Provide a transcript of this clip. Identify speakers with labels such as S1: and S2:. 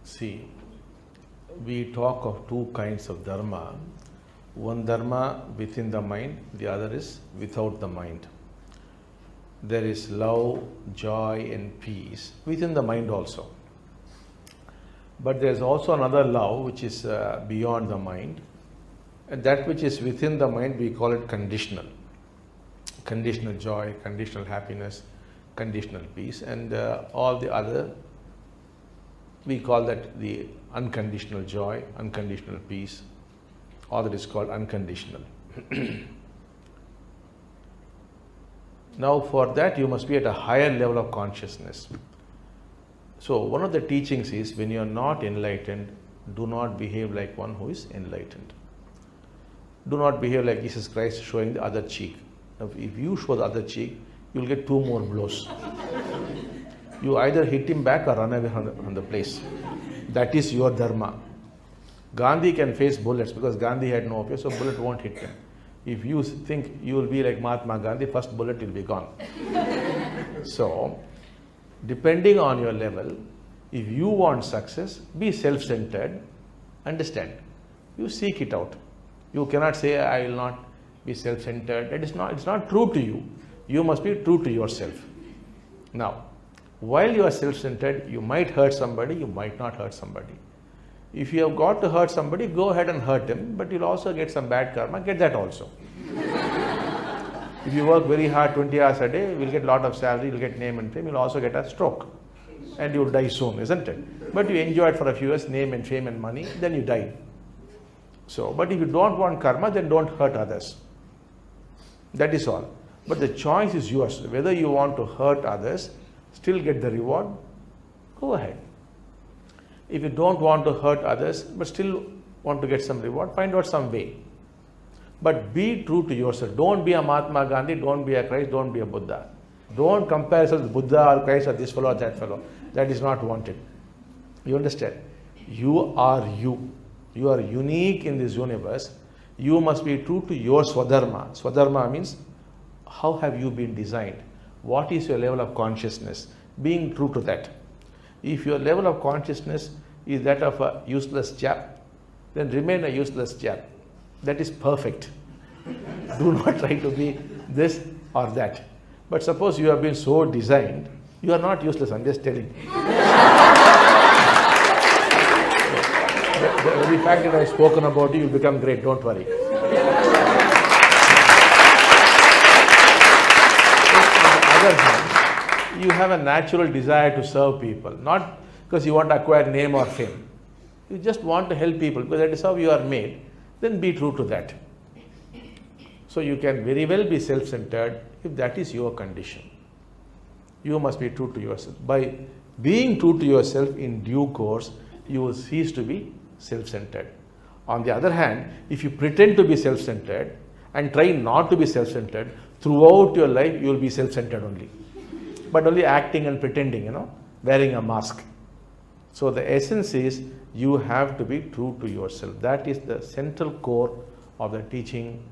S1: See, we talk of two kinds of dharma. One dharma within the mind, the other is without the mind. There is love, joy and peace within the mind also. But there is also another love which is beyond the mind. And that which is within the mind, we call it conditional. Conditional joy, conditional happiness, conditional peace, and all the other, we call that the unconditional joy, unconditional peace, or that is called unconditional. Now for that you must be at a higher level of consciousness. So one of the teachings is, when you are not enlightened, do not behave like one who is enlightened. Do not behave like Jesus Christ showing the other cheek. Now, if you show the other cheek, you will get 2 more blows. You either hit him back or run away from the place. That is your dharma. Gandhi can face bullets because Gandhi had no fear, so bullet won't hit him. If you think you will be like Mahatma Gandhi, first bullet will be gone. So, depending on your level, if you want success, be self-centered, understand. You seek it out. You cannot say, I will not be self-centered. It's not true to you. You must be true to yourself. Now, while you are self-centered, you might hurt somebody, you might not hurt somebody. If you have got to hurt somebody, go ahead and hurt him, but you'll also get some bad karma, get that also. If you work very hard 20 hours a day, you'll get a lot of salary, you'll get name and fame, you'll also get a stroke. And you'll die soon, isn't it? But you enjoy it for a few years, name and fame and money, then you die. So, but if you don't want karma, then don't hurt others. That is all. But the choice is yours. Whether you want to hurt others, still get the reward, go ahead. If you don't want to hurt others, but still want to get some reward, find out some way. But be true to yourself. Don't be a Mahatma Gandhi, don't be a Christ, don't be a Buddha. Don't compare yourself with Buddha or Christ or this fellow or that fellow. That is not wanted. You understand? You are you. You are unique in this universe. You must be true to your Swadharma. Swadharma means, how have you been designed? What is your level of consciousness? Being true to that. If your level of consciousness is that of a useless chap, then remain a useless chap. That is perfect. Do not try to be this or that. But suppose you have been so designed, you are not useless, I'm just telling. The very fact that I have spoken about you, you become great, don't worry. On the other hand, you have a natural desire to serve people, not because you want to acquire name or fame. You just want to help people because that is how you are made. Then be true to that. So you can very well be self-centered if that is your condition. You must be true to yourself. By being true to yourself in due course, you will cease to be self-centered. On the other hand, if you pretend to be self-centered and try not to be self-centered, throughout your life you will be self-centered only. But only acting and pretending, wearing a mask. So the essence is, you have to be true to yourself. That is the central core of the teaching